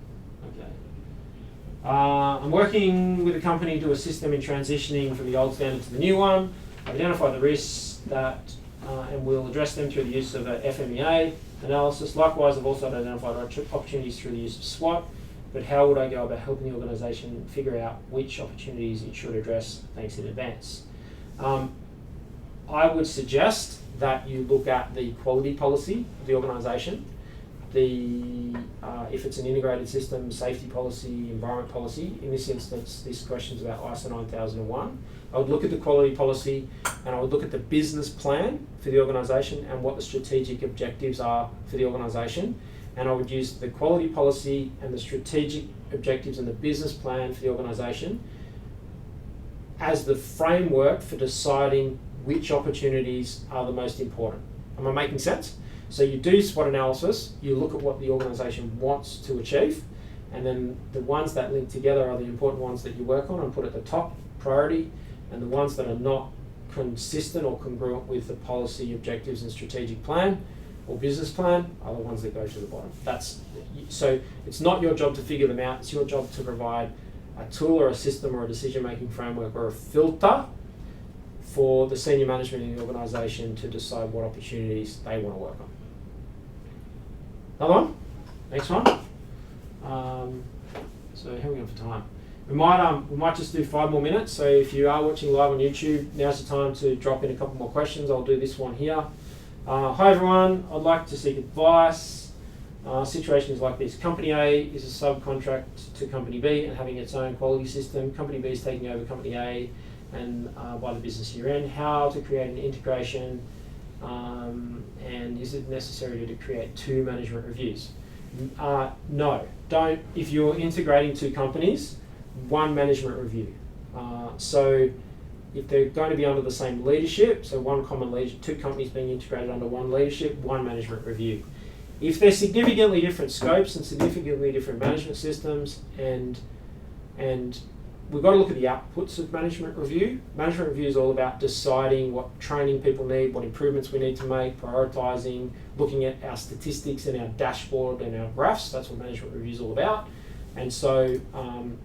Speaker 1: Okay. I'm working with a company to assist them in transitioning from the old standard to the new one. I've identified the risks that and we'll address them through the use of a FMEA analysis. Likewise, I've also identified opportunities through the use of SWOT, but how would I go about helping the organisation figure out which opportunities it should address? Thanks in advance. I would suggest that you look at the quality policy of the organisation, if it's an integrated system, safety policy, environment policy. In this instance, this question is about ISO 9001. I would look at the quality policy and I would look at the business plan for the organisation and what the strategic objectives are for the organisation. And I would use the quality policy and the strategic objectives and the business plan for the organisation as the framework for deciding which opportunities are the most important. Am I making sense? So you do SWOT analysis, you look at what the organisation wants to achieve, and then the ones that link together are the important ones that you work on and put at the top priority, and the ones that are not consistent or congruent with the policy objectives and strategic plan or business plan are the ones that go to the bottom. So it's not your job to figure them out, it's your job to provide a tool or a system or a decision-making framework or a filter for the senior management in the organisation to decide what opportunities they want to work on. Another one? Next one? So how are we going for time? We might just do 5 more minutes, so if you are watching live on YouTube, now's the time to drop in a couple more questions. I'll do this one here. Hi everyone, I'd like to seek advice. Situation is like this. Company A is a subcontract to Company B and having its own quality system. Company B is taking over Company A and by the business year end. How to create an integration, and is it necessary to create 2 management reviews? No, don't. If you're integrating 2 companies, 1 management review. So if they're going to be under the same leadership, so 1 common leadership, 2 companies being integrated under 1 leadership, 1 management review. If they're significantly different scopes and significantly different management systems, and we've got to look at the outputs of management review. Management review is all about deciding what training people need, what improvements we need to make, prioritising, looking at our statistics and our dashboard and our graphs. That's what management review is all about. And so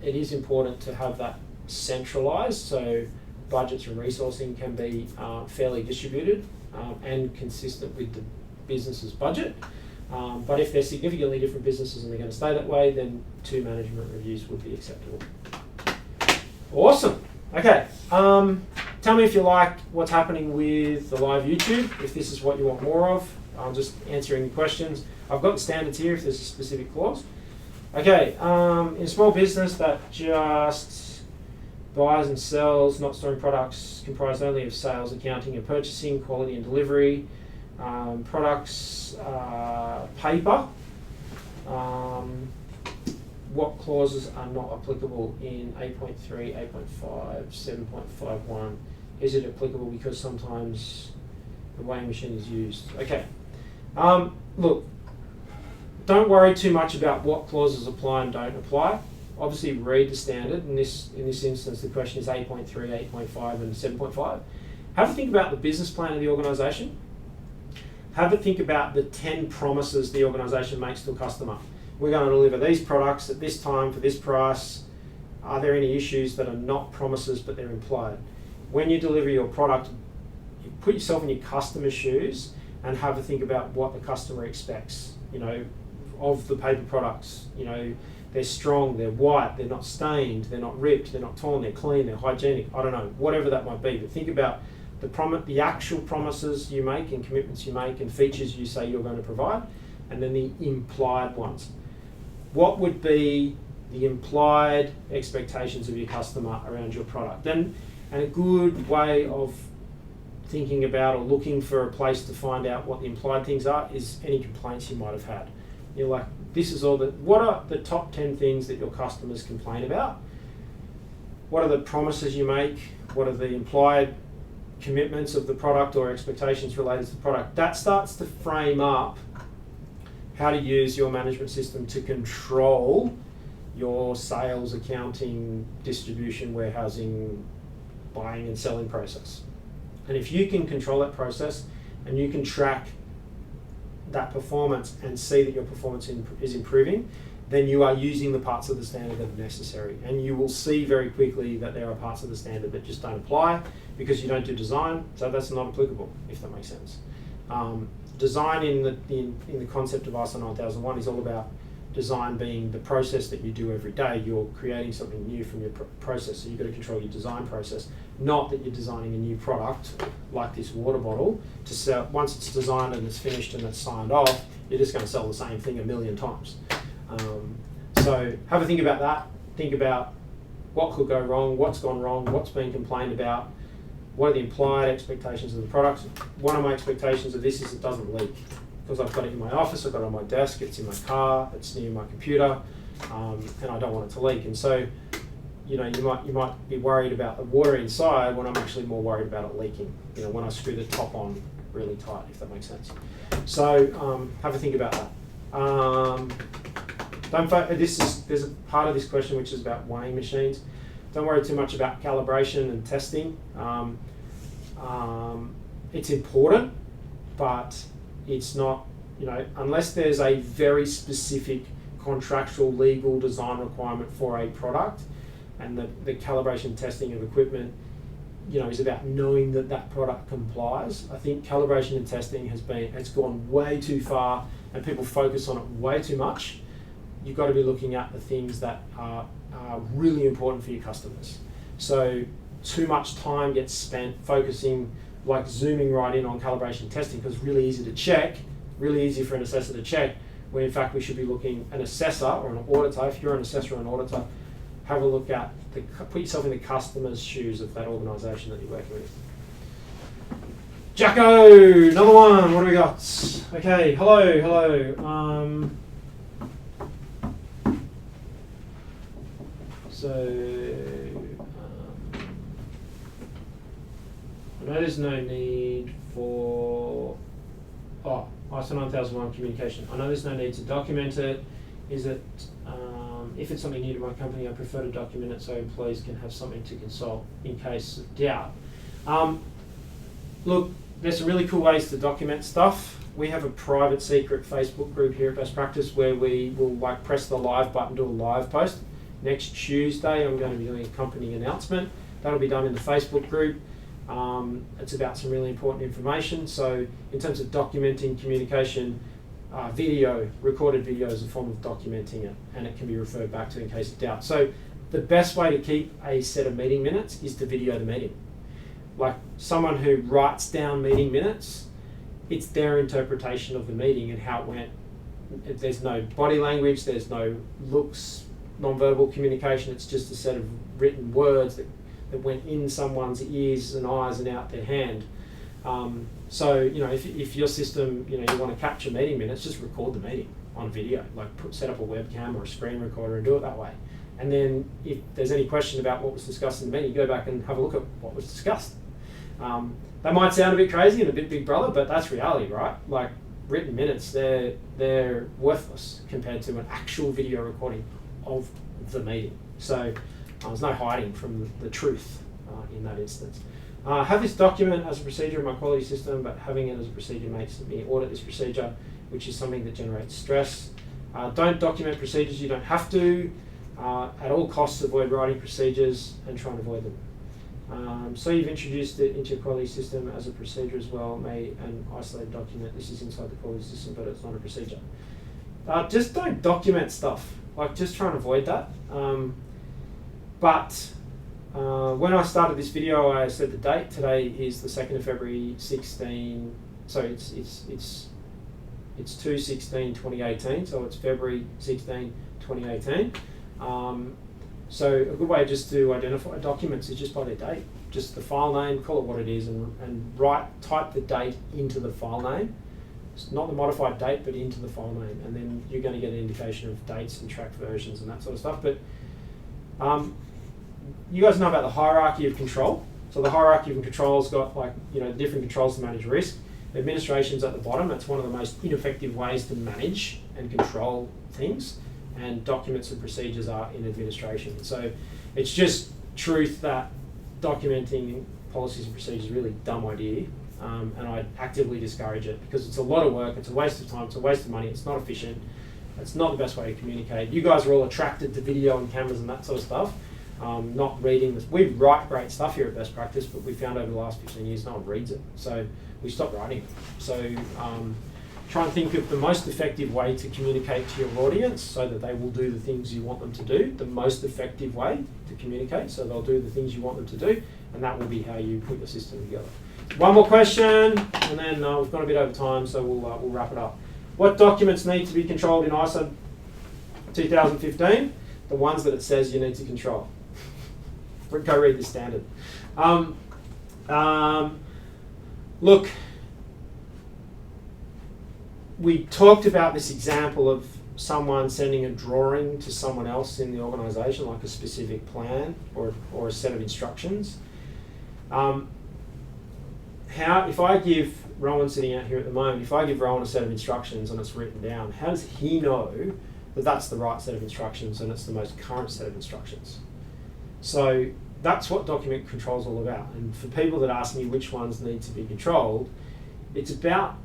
Speaker 1: it is important to have that centralised, so budgets and resourcing can be fairly distributed and consistent with the business's budget. But if they're significantly different businesses and they're going to stay that way, then 2 management reviews would be acceptable. Awesome. Okay. Tell me if you like what's happening with the live YouTube, if this is what you want more of. I'm just answering questions. I've got the standards here if there's a specific clause. Okay. In a small business that just buys and sells, not storing products, comprised only of sales, accounting and purchasing, quality and delivery, products, paper, what clauses are not applicable in 8.3, 8.5, 7.51? Is it applicable because sometimes the weighing machine is used? Okay. Look, don't worry too much about what clauses apply and don't apply. Obviously read the standard. In this instance, the question is 8.3, 8.5 and 7.5. Have a think about the business plan of the organisation. Have a think about the 10 promises the organisation makes to a customer. We're going to deliver these products at this time for this price. Are there any issues that are not promises but they're implied? When you deliver your product, put yourself in your customer's shoes and have a think about what the customer expects, of the paper products. They're strong, they're white, they're not stained, they're not ripped, they're not torn, they're clean, they're hygienic, I don't know, whatever that might be. But think about the actual promises you make and commitments you make and features you say you're going to provide, and then the implied ones. What would be the implied expectations of your customer around your product? And a good way of thinking about or looking for a place to find out what the implied things are is any complaints you might have had. You're like, what are the top 10 things that your customers complain about? What are the promises you make? What are the implied commitments of the product or expectations related to the product? That starts to frame up how to use your management system to control your sales, accounting, distribution, warehousing, buying and selling process. And if you can control that process and you can track that performance and see that your performance is improving, then you are using the parts of the standard that are necessary. And you will see very quickly that there are parts of the standard that just don't apply because you don't do design, so that's not applicable, if that makes sense. Design in the concept of ISO 9001 is all about design being the process that you do every day. You're creating something new from your process, so you've got to control your design process, not that you're designing a new product like this water bottle to sell. Once it's designed and it's finished and it's signed off, you're just going to sell the same thing 1,000,000 times. So have a think about that. Think about what could go wrong, what's gone wrong, what's been complained about, what are the implied expectations of the products. One of my expectations of this is it doesn't leak. Because I've got it in my office, I've got it on my desk, it's in my car, it's near my computer, and I don't want it to leak. And so, you might be worried about the water inside when I'm actually more worried about it leaking. When I screw the top on really tight, if that makes sense. So have a think about that. There's a part of this question which is about weighing machines. Don't worry too much about calibration and testing. It's important, but it's not, unless there's a very specific contractual legal design requirement for a product, and the calibration testing of equipment, is about knowing that that product complies. I think calibration and testing it's gone way too far, and people focus on it way too much. You've got to be looking at the things that are really important for your customers. So too much time gets spent focusing, like zooming right in on calibration testing, because it's really easy to check, really easy for an assessor to check, when in fact we should be looking, an assessor or an auditor, if you're an assessor or an auditor, have a look at, put yourself in the customer's shoes of that organisation that you're working with. Jacko, another one, what do we got? Okay, hello. I know there's no need for ISO 9001 communication. I know there's no need to document it. Is it, if it's something new to my company, I prefer to document it so employees can have something to consult in case of doubt. Look, there's some really cool ways to document stuff. We have a private secret Facebook group here at Best Practice where we will press the live button, do a live post. Next Tuesday, I'm going to be doing a company announcement. That'll be done in the Facebook group. It's about some really important information. So in terms of documenting communication, recorded video is a form of documenting it, and it can be referred back to in case of doubt. So the best way to keep a set of meeting minutes is to video the meeting. Like someone who writes down meeting minutes, it's their interpretation of the meeting and how it went. There's no body language, there's no looks, non-verbal communication. It's just a set of written words that went in someone's ears and eyes and out their hand. So if your system, you want to capture meeting minutes, just record the meeting on video. Set up a webcam or a screen recorder and do it that way. And then if there's any question about what was discussed in the meeting, go back and have a look at what was discussed. That might sound a bit crazy and a bit big brother, but that's reality, right? Written minutes, they're worthless compared to an actual video recording of the meeting. So there's no hiding from the truth in that instance. Have this document as a procedure in my quality system, but having it as a procedure makes me audit this procedure, which is something that generates stress. Don't document procedures you don't have to. At all costs, avoid writing procedures and try and avoid them. So you've introduced it into your quality system as a procedure as well, may an isolated document. This is inside the quality system, but it's not a procedure. Just don't document stuff. Like, just try and avoid that. When I started this video, I said the date. Today is the 2nd of February, 16. So it's 2/16/2018. So it's February 16, 2018. So a good way just to identify documents is just by their date. Just the file name, call it what it is, and type the date into the file name. It's not the modified date, but into the file name, and then you're going to get an indication of dates and tracked versions and that sort of stuff. But you guys know about the hierarchy of control. So the hierarchy of control's got, like, different controls to manage risk. Administration's at the bottom. That's one of the most ineffective ways to manage and control things. And documents and procedures are in administration. So it's just truth that documenting policies and procedures is a really dumb idea, and I actively discourage it because it's a lot of work, it's a waste of time, it's a waste of money, it's not efficient, it's not the best way to communicate. You guys are all attracted to video and cameras and that sort of stuff, not reading this. We write great stuff here at Best Practice, but we found over the last 15 years no one reads it, so we stopped writing it. So try and think of the most effective way to communicate to your audience so that they will do the things you want them to do, the most effective way to communicate so they'll do the things you want them to do, and that will be how you put the system together. One more question, and then we've gone a bit over time, so we'll wrap it up. What documents need to be controlled in ISO 2015? The ones that it says you need to control. Go read the standard. Look, we talked about this example of someone sending a drawing to someone else in the organisation, like a specific plan or a set of instructions. If I give Rowan, sitting out here at the moment, if I give Rowan a set of instructions and it's written down, how does he know that that's the right set of instructions and it's the most current set of instructions? So that's what document control is all about. And for people that ask me which ones need to be controlled, it's about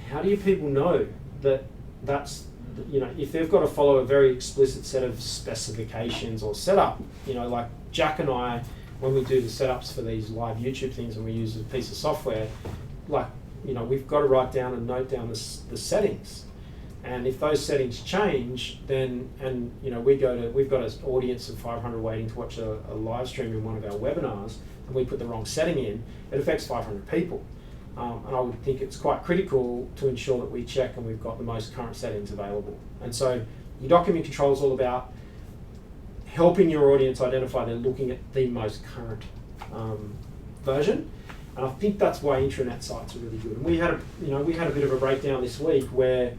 Speaker 1: how do you people know that that's, if they've got to follow a very explicit set of specifications or setup, like Jack and I, when we do the setups for these live YouTube things and we use a piece of software, we've got to write down and note down the settings. And if those settings change, then, we've got an audience of 500 waiting to watch a live stream in one of our webinars, and we put the wrong setting in, it affects 500 people. And I would think it's quite critical to ensure that we check and we've got the most current settings available. And so your document control is all about helping your audience identify they're looking at the most current version. And I think that's why intranet sites are really good. And we had a bit of a breakdown this week where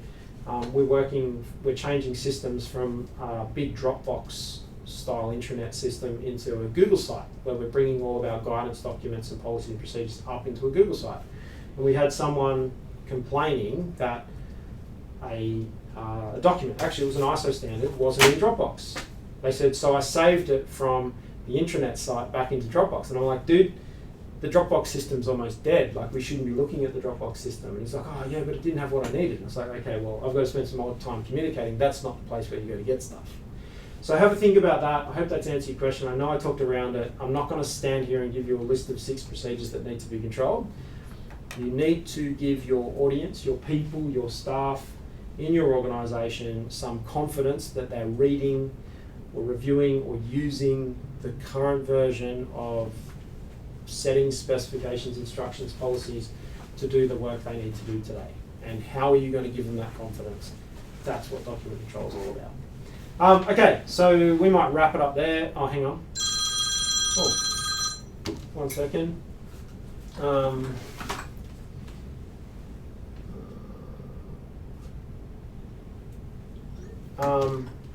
Speaker 1: we're changing systems from a big Dropbox style intranet system into a Google site where we're bringing all of our guidance documents and policy and procedures up into a Google site. And we had someone complaining that a document, actually it was an ISO standard, wasn't in Dropbox. They said, so I saved it from the intranet site back into Dropbox. And I'm like, dude, the Dropbox system's almost dead. Like, we shouldn't be looking at the Dropbox system. And he's like, oh yeah, but it didn't have what I needed. And I was like, okay, well, I've got to spend some more time communicating. That's not the place where you go to get stuff. So have a think about that. I hope that's answered your question. I know I talked around it. I'm not going to stand here and give you a list of 6 procedures that need to be controlled. You need to give your audience, your people, your staff in your organisation some confidence that they're reading or reviewing or using the current version of settings, specifications, instructions, policies to do the work they need to do today. And how are you going to give them that confidence? That's what document control is all about. Okay, so we might wrap it up there. Oh, hang on. Oh, 1 second.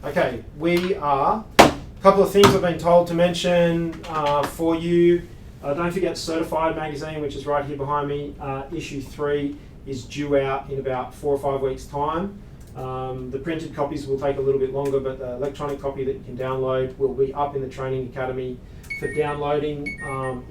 Speaker 1: Okay, a couple of things I've been told to mention for you. Don't forget Certified magazine, which is right here behind me. Issue 3 is due out in about 4 or 5 weeks' time. The printed copies will take a little bit longer, but the electronic copy that you can download will be up in the Training Academy for downloading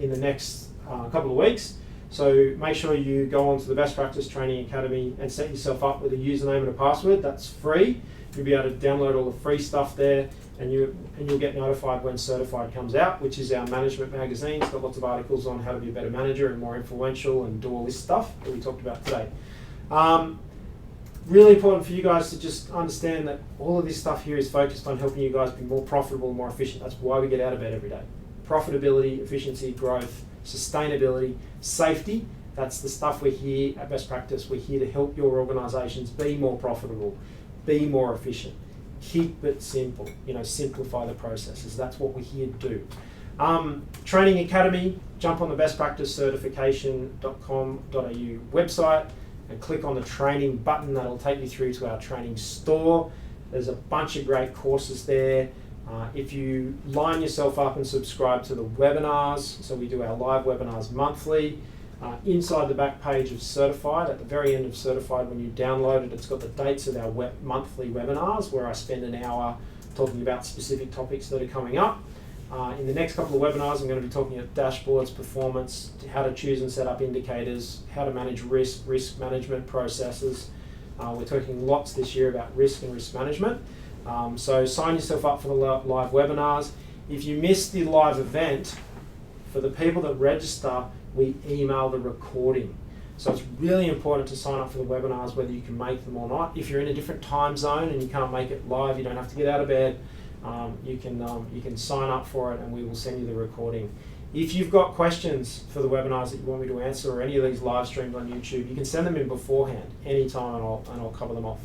Speaker 1: in the next couple of weeks. So make sure you go onto the Best Practice Training Academy and set yourself up with a username and a password. That's free. You'll be able to download all the free stuff there. and you'll get notified when Certified comes out, which is our management magazine. It's got lots of articles on how to be a better manager and more influential and do all this stuff that we talked about today. Really important for you guys to just understand that all of this stuff here is focused on helping you guys be more profitable, more efficient. That's why we get out of bed every day. Profitability, efficiency, growth, sustainability, safety. That's the stuff we're here at Best Practice. We're here to help your organisations be more profitable, be more efficient. Keep it simple, simplify the processes. That's what we're here to do. Training Academy, jump on the bestpracticecertification.com.au website and click on the training button. That'll take you through to our training store. There's a bunch of great courses there. If you line yourself up and subscribe to the webinars, so we do our live webinars monthly, inside the back page of Certified, at the very end of Certified, when you download it, it's got the dates of our monthly webinars where I spend an hour talking about specific topics that are coming up. In the next couple of webinars, I'm going to be talking about dashboards, performance, how to choose and set up indicators, how to manage risk management processes. We're talking lots this year about risk and risk management. So sign yourself up for the live webinars. If you miss the live event, for the people that register, we email the recording. So it's really important to sign up for the webinars, whether you can make them or not. If you're in a different time zone and you can't make it live, you don't have to get out of bed. You can sign up for it and we will send you the recording. If you've got questions for the webinars that you want me to answer or any of these live streams on YouTube, you can send them in beforehand, anytime, and I'll cover them off.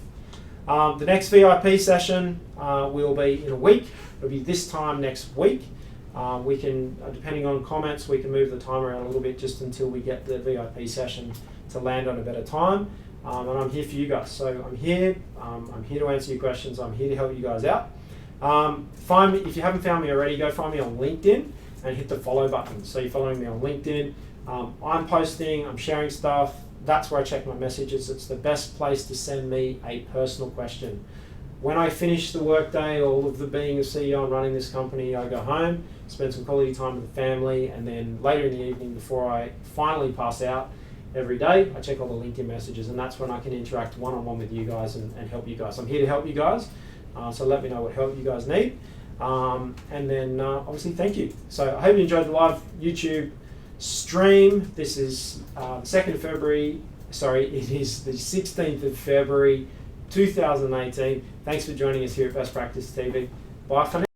Speaker 1: The next V.I.P session will be in a week. It'll be this time next week. We can, depending on comments, we can move the time around a little bit just until we get the V.I.P session to land on a better time. And I'm here for you guys. So I'm here to answer your questions. I'm here to help you guys out. Find me, if you haven't found me already, go find me on LinkedIn and hit the follow button. So you're following me on LinkedIn. I'm posting, I'm sharing stuff. That's where I check my messages. It's the best place to send me a personal question. When I finish the workday, all of the being a CEO and running this company, I go home, spend some quality time with the family, and then later in the evening, before I finally pass out every day, I check all the LinkedIn messages, and that's when I can interact one-on-one with you guys and help you guys. I'm here to help you guys, so let me know what help you guys need. And then obviously, thank you. So I hope you enjoyed the live YouTube stream. This is the 2nd of February. Sorry, it is the 16th of February, 2018. Thanks for joining us here at Best Practice TV. Bye for now.